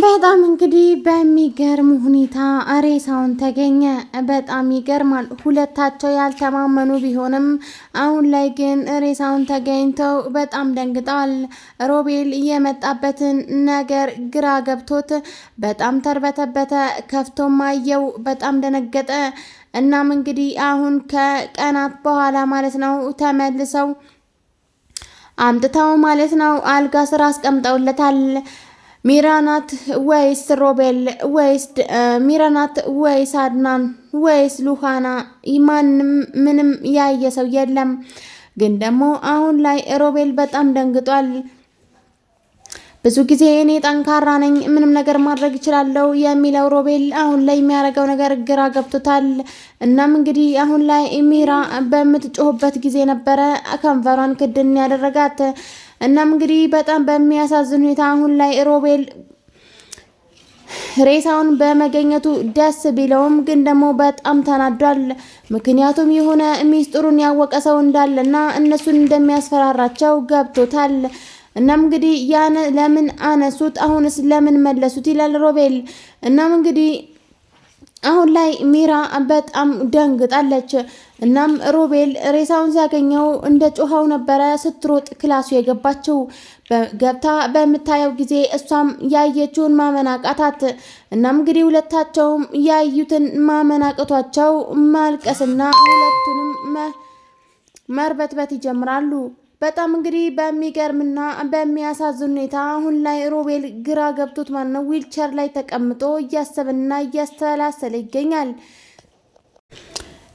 በጣም እንግዲህ በሚገርም ሁኔታ ሬሳውን ተገኘ። በጣም ይገርማል። ሁለታቸው ያልተማመኑ ቢሆንም አሁን ላይ ግን ሬሳውን ተገኝተው በጣም ደንግጠዋል። ሮቤል የመጣበትን ነገር ግራ ገብቶት በጣም ተርበተበተ። ከፍቶም አየው፣ በጣም ደነገጠ። እናም እንግዲህ አሁን ከቀናት በኋላ ማለት ነው ተመልሰው አምጥተው ማለት ነው አልጋ ስር አስቀምጠውለታል። ሚራናት ወይስ ሮቤል ወይስ ሚራናት ወይስ አድናን ወይስ ሉሃና? ማንም ምንም ያየ ሰው የለም። ግን ደግሞ አሁን ላይ ሮቤል በጣም ደንግጧል። ብዙ ጊዜ እኔ ጠንካራ ነኝ፣ ምንም ነገር ማድረግ እችላለሁ የሚለው ሮቤል አሁን ላይ የሚያደርገው ነገር ግራ ገብቶታል። እናም እንግዲህ አሁን ላይ ሚራ በምትጮህበት ጊዜ ነበረ ከንፈሯን ክድን ያደረጋት። እናም እንግዲህ በጣም በሚያሳዝን ሁኔታ አሁን ላይ ሮቤል ሬሳውን በመገኘቱ ደስ ቢለውም ግን ደግሞ በጣም ተናዷል። ምክንያቱም የሆነ ሚስጥሩን ያወቀ ሰው እንዳለና እነሱን እንደሚያስፈራራቸው ገብቶታል። እናም እንግዲህ ያን ለምን አነሱት አሁንስ ለምን መለሱት ይላል ሮቤል። እናም እንግዲህ አሁን ላይ ሚራ በጣም ደንግጣለች። እናም ሮቤል ሬሳውን ሲያገኘው እንደ ጮኸው ነበረ ስትሮጥ ክላሱ የገባችው። ገብታ በምታየው ጊዜ እሷም ያየችውን ማመናቃታት። እናም እንግዲህ ሁለታቸውም ያዩትን ማመናቀቷቸው ማልቀስና ሁለቱንም መርበትበት ይጀምራሉ። በጣም እንግዲህ በሚገርምና በሚያሳዝን ሁኔታ አሁን ላይ ሮቤል ግራ ገብቶት ነው ዊልቸር ላይ ተቀምጦ እያሰበና እያስተላሰለ ይገኛል።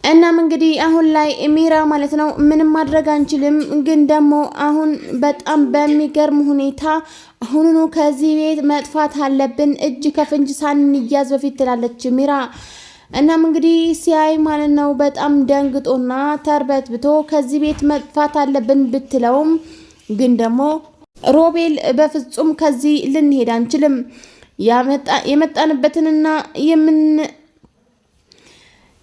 እናም እንግዲህ አሁን ላይ ሚራ ማለት ነው ምንም ማድረግ አንችልም፣ ግን ደግሞ አሁን በጣም በሚገርም ሁኔታ አሁኑኑ ከዚህ ቤት መጥፋት አለብን እጅ ከፍንጅ ሳንያዝ በፊት ትላለች ሚራ። እናም እንግዲህ ሲያይ ማለት ነው በጣም ደንግጦና ተርበትብቶ ከዚህ ቤት መጥፋት አለብን ብትለውም ግን ደግሞ ሮቤል በፍጹም ከዚህ ልንሄድ አንችልም፣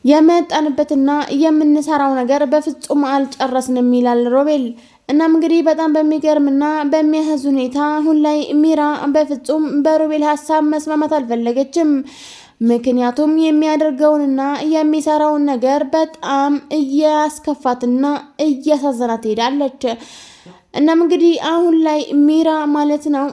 የመጣንበትና የምንሰራው ነገር በፍጹም አልጨረስንም ይላል ሮቤል። እናም እንግዲህ በጣም በሚገርምና በሚያሳዝን ሁኔታ አሁን ላይ ሚራ በፍጹም በሮቤል ሀሳብ መስማማት አልፈለገችም። ምክንያቱም የሚያደርገውንና የሚሰራውን ነገር በጣም እያስከፋትና እያሳዘናት ሄዳለች። እናም እንግዲህ አሁን ላይ ሚራ ማለት ነው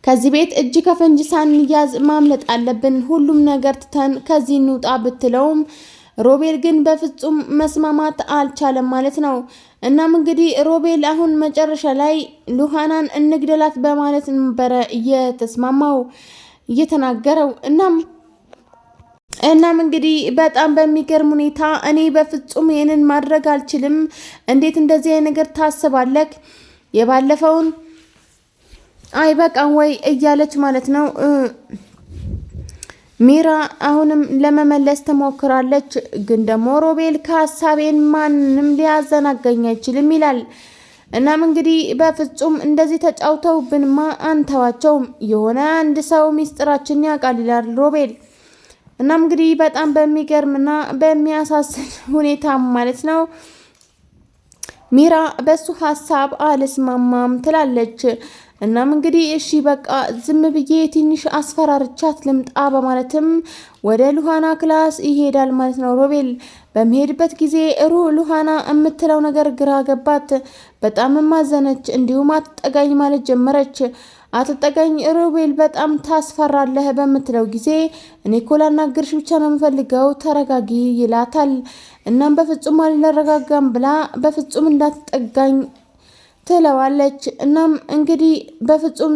ከዚህ ቤት እጅ ከፈንጅ ሳንያዝ ማምለጥ አለብን፣ ሁሉም ነገር ትተን ከዚህ እንውጣ ብትለውም ሮቤል ግን በፍጹም መስማማት አልቻለም ማለት ነው። እናም እንግዲህ ሮቤል አሁን መጨረሻ ላይ ሉሃናን እንግደላት በማለት ነበረ እየተስማማው እየተናገረው። እናም እንግዲህ በጣም በሚገርም ሁኔታ እኔ በፍጹም ይሄንን ማድረግ አልችልም፣ እንዴት እንደዚህ አይነት ነገር ታስባለክ? የባለፈውን አይበቃም ወይ እያለች ማለት ነው ሚራ አሁንም ለመመለስ ትሞክራለች። ግን ደግሞ ሮቤል ከሀሳቤን ማንም ሊያዘናጋኝ አይችልም ይላል። እናም እንግዲህ በፍጹም እንደዚህ ተጫውተውብንማ አንተዋቸውም፣ የሆነ አንድ ሰው ሚስጥራችን ያውቃል ይላል ሮቤል። እናም እንግዲህ በጣም በሚገርምና በሚያሳዝን ሁኔታ ማለት ነው ሚራ በሱ ሀሳብ አልስማማም ትላለች። እናም እንግዲህ እሺ በቃ ዝም ብዬ ትንሽ አስፈራርቻት ልምጣ በማለትም ወደ ሉሃና ክላስ ይሄዳል ማለት ነው ሮቤል። በሚሄድበት ጊዜ ሉሃና የምትለው ነገር ግራ ገባት። በጣም ማዘነች። እንዲሁም አትጠጋኝ ማለት ጀመረች። አትጠጋኝ ሮቤል በጣም ታስፈራለህ በምትለው ጊዜ እኔ እኮ ላናግርሽ ብቻ ነው የምፈልገው ተረጋጊ ይላታል። እናም በፍጹም አልረጋጋም ብላ በፍጹም እንዳትጠጋኝ ትለዋለች። እናም እንግዲህ በፍጹም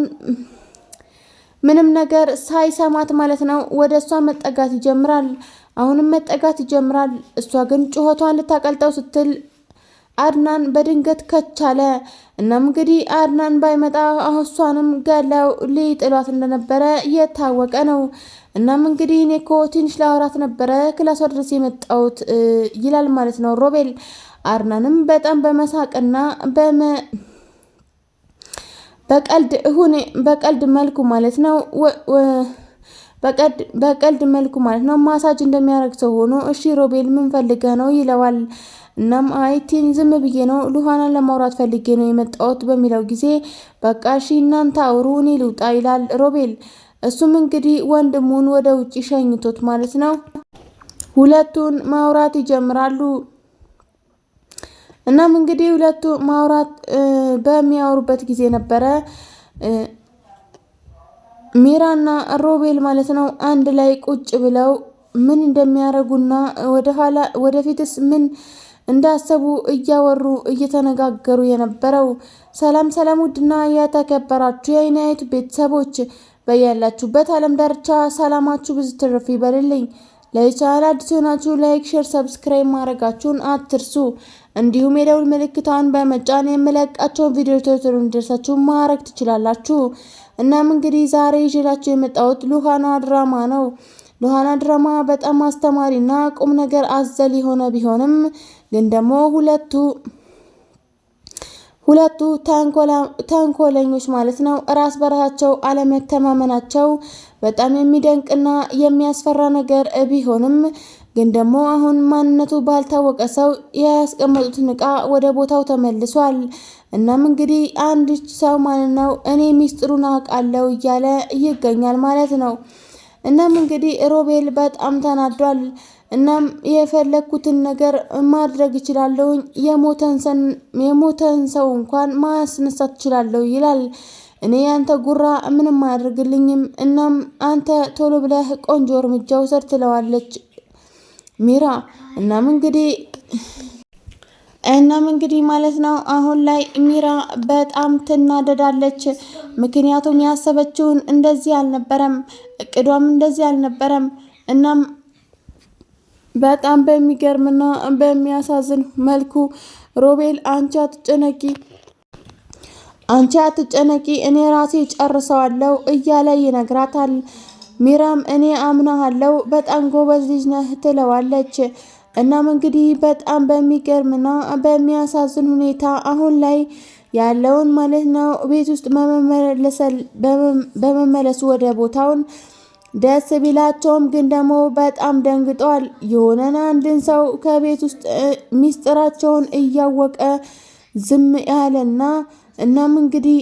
ምንም ነገር ሳይሰማት ማለት ነው ወደ እሷ መጠጋት ይጀምራል። አሁንም መጠጋት ይጀምራል። እሷ ግን ጩኸቷን ልታቀልጠው ስትል አድናን በድንገት ከቻለ። እናም እንግዲህ አድናን ባይመጣ እሷንም ገለው ሊጥሏት እንደነበረ የታወቀ ነው። እናም እንግዲህ እኔ እኮ ትንሽ ላወራት ነበረ ክላሷ ድረስ የመጣሁት ይላል ማለት ነው ሮቤል። አድናንም በጣም በመሳቅና በቀልድ መልኩ ማለት ነው በቀልድ መልኩ ማለት ነው ማሳጅ እንደሚያደርግ ሰው ሆኖ እሺ ሮቤል ምን ፈልገህ ነው ይለዋል። እናም አይቲን ዝም ብዬ ነው ሉሃናን ለማውራት ፈልጌ ነው የመጣሁት በሚለው ጊዜ በቃ እሺ እናንተ አውሩ እኔ ልውጣ ይላል ሮቤል። እሱም እንግዲህ ወንድሙን ወደ ውጪ ሸኝቶት ማለት ነው ሁለቱን ማውራት ይጀምራሉ። እናም እንግዲህ ሁለቱ ማውራት በሚያወሩበት ጊዜ ነበረ ሚራና ሮቤል ማለት ነው አንድ ላይ ቁጭ ብለው ምን እንደሚያደርጉና ወደፊትስ ምን እንዳሰቡ እያወሩ እየተነጋገሩ የነበረው። ሰላም ሰላም፣ ውድና የተከበራችሁ የአይናየት ቤተሰቦች በያላችሁበት ዓለም ዳርቻ ሰላማችሁ ብዙ ትርፍ ይበልልኝ። ለቻናል አዲስ ሆናችሁ ላይክ፣ ሼር፣ ሰብስክራይብ ማድረጋችሁን አትርሱ። እንዲሁም የደውል ምልክቷን በመጫን የምለቃቸውን ቪዲዮዎች ቶሎ እንዲደርሳችሁ ማድረግ ትችላላችሁ። እናም እንግዲህ ዛሬ ይዤላችሁ የመጣሁት ሉሃና ድራማ ነው። ሉሃና ድራማ በጣም አስተማሪና ቁም ነገር አዘል የሆነ ቢሆንም ግን ደግሞ ሁለቱ ተንኮለኞች ማለት ነው ራስ በራሳቸው አለመተማመናቸው በጣም የሚደንቅና የሚያስፈራ ነገር ቢሆንም ግን ደግሞ አሁን ማንነቱ ባልታወቀ ሰው ያስቀመጡትን ዕቃ ወደ ቦታው ተመልሷል። እናም እንግዲህ አንድ ሰው ማለት ነው እኔ ሚስጥሩን አውቃለሁ እያለ ይገኛል ማለት ነው። እናም እንግዲህ ሮቤል በጣም ተናዷል። እናም የፈለኩትን ነገር ማድረግ እችላለሁ፣ የሞተን ሰው እንኳን ማስነሳት እችላለሁ ይላል። እኔ ያንተ ጉራ ምንም አያደርግልኝም። እናም አንተ ቶሎ ብለህ ቆንጆ እርምጃ ውሰድ ትለዋለች ሚራ። እናም እንግዲህ ማለት ነው አሁን ላይ ሚራ በጣም ትናደዳለች። ምክንያቱም ያሰበችውን እንደዚህ አልነበረም፣ እቅዷም እንደዚህ አልነበረም። እናም በጣም በሚገርምና በሚያሳዝን መልኩ ሮቤል አንቺ አትጨነቂ እኔ ራሴ ጨርሰዋለሁ እያለ ይነግራታል። ሚራም እኔ አምናሃለሁ በጣም ጎበዝ ልጅ ነህ ትለዋለች። እናም እንግዲህ በጣም በሚገርምና በሚያሳዝን ሁኔታ አሁን ላይ ያለውን ማለት ነው ቤት ውስጥ በመመለሱ ወደ ቦታውን ደስ ቢላቸውም ግን ደግሞ በጣም ደንግጠዋል። የሆነን አንድን ሰው ከቤት ውስጥ ሚስጥራቸውን እያወቀ ዝም ያለና እናም እንግዲህ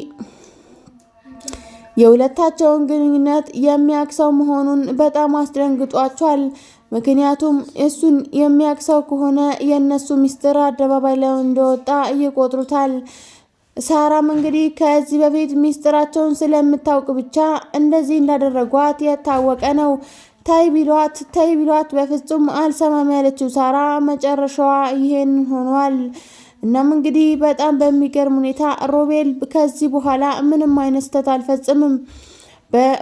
የሁለታቸውን ግንኙነት የሚያክሰው መሆኑን በጣም አስደንግጧቸዋል። ምክንያቱም እሱን የሚያክሰው ከሆነ የእነሱ ሚስጥር አደባባይ ላይ እንደወጣ ይቆጥሩታል። ሳራም እንግዲህ ከዚህ በፊት ሚስጥራቸውን ስለምታውቅ ብቻ እንደዚህ እንዳደረጓት የታወቀ ነው። ታይ ቢሏት በፍጹም አልሰማም ያለችው ሳራ መጨረሻዋ ይሄን ሆኗል። እናም እንግዲህ በጣም በሚገርም ሁኔታ ሮቤል ከዚህ በኋላ ምንም አይነት ስህተት አልፈጽምም፣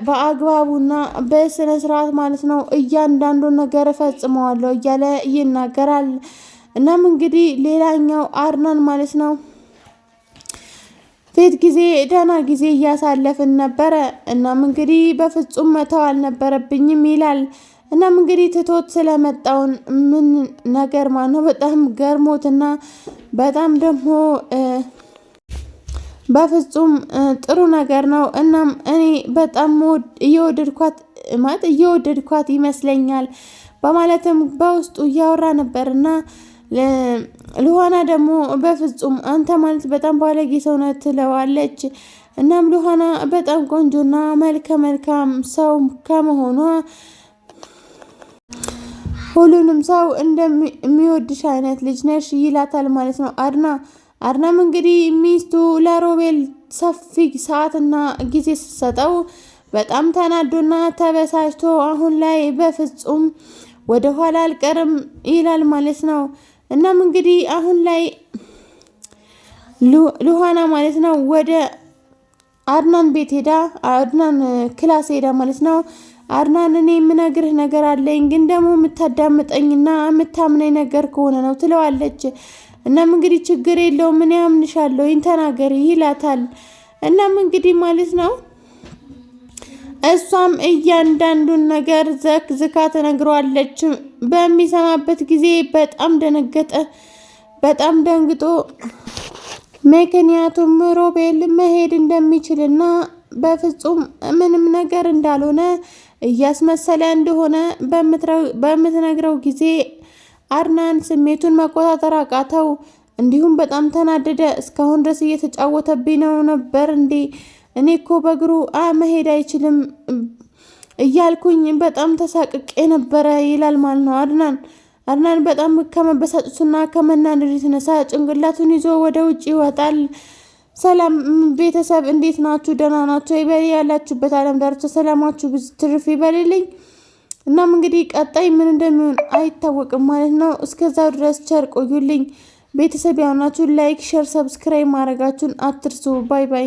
በአግባቡና በስነ ስርዓት ማለት ነው እያንዳንዱን ነገር ፈጽመዋለሁ እያለ ይናገራል። እናም እንግዲህ ሌላኛው አድናን ማለት ነው ፊት ጊዜ ደህና ጊዜ እያሳለፍን ነበረ። እናም እንግዲህ በፍጹም መተው አልነበረብኝም ይላል። እናም እንግዲህ ትቶት ስለመጣውን ምን ነገር ማነው በጣም ገርሞትና በጣም ደግሞ በፍጹም ጥሩ ነገር ነው። እናም እኔ በጣም እየወደድኳት ይመስለኛል በማለትም በውስጡ እያወራ ነበርና ሉሃና ደግሞ በፍጹም አንተ ማለት በጣም ባለጌ ሰው ነህ ትለዋለች። እናም ሉሃና በጣም ቆንጆና መልካም ሰው ከመሆኗ ሁሉንም ሰው እንደሚወድሽ አይነት ልጅ ነሽ ይላታል ማለት ነው አድናም እንግዲህ ሚስቱ ለሮቤል ሰፊ ሰዓትና ጊዜ ስትሰጠው በጣም ተናዶና ተበሳጭቶ አሁን ላይ በፍጹም ወደ ኋላ አልቀርም ይላል ማለት ነው። እናም እንግዲህ አሁን ላይ ሉሃና ማለት ነው ወደ አድናን ቤት ሄዳ አድናን ክላስ ሄዳ ማለት ነው አድናን እኔ የምነግርህ ነገር አለኝ ግን ደግሞ የምታዳምጠኝና የምታምነኝ ነገር ከሆነ ነው ትለዋለች። እናም እንግዲህ ችግር የለውም ምን ያምንሻለሁ ተናገሪ ይላታል። እናም እንግዲህ ማለት ነው እሷም እያንዳንዱን ነገር ዘክዝካ ተነግሯለች። በሚሰማበት ጊዜ በጣም ደነገጠ፣ በጣም ደንግጦ ምክንያቱም ሮቤል መሄድ እንደሚችልና በፍጹም ምንም ነገር እንዳልሆነ እያስመሰለ እንደሆነ በምትነግረው ጊዜ አድናን ስሜቱን መቆጣጠር አቃተው። እንዲሁም በጣም ተናደደ። እስካሁን ድረስ እየተጫወተብኝ ነው ነበር እንዴ? እኔ እኮ በእግሩ መሄድ አይችልም እያልኩኝ በጣም ተሳቅቄ ነበረ ይላል ማለት ነው አድናን በጣም ከመበሳጨቱና ከመናደዱ የተነሳ ጭንቅላቱን ይዞ ወደ ውጭ ይወጣል። ሰላም ቤተሰብ እንዴት ናችሁ? ደህና ናችሁ? ያላችሁበት ዓለም ዳርቻ ሰላማችሁ ብዙ ትርፍ ይበልልኝ። እናም እንግዲህ ቀጣይ ምን እንደሚሆን አይታወቅም ማለት ነው። እስከዛው ድረስ ቸር ቆዩልኝ። ቤተሰብ ያሆናችሁ ላይክ፣ ሼር፣ ሰብስክራይብ ማድረጋችሁን አትርሱ። ባይ ባይ።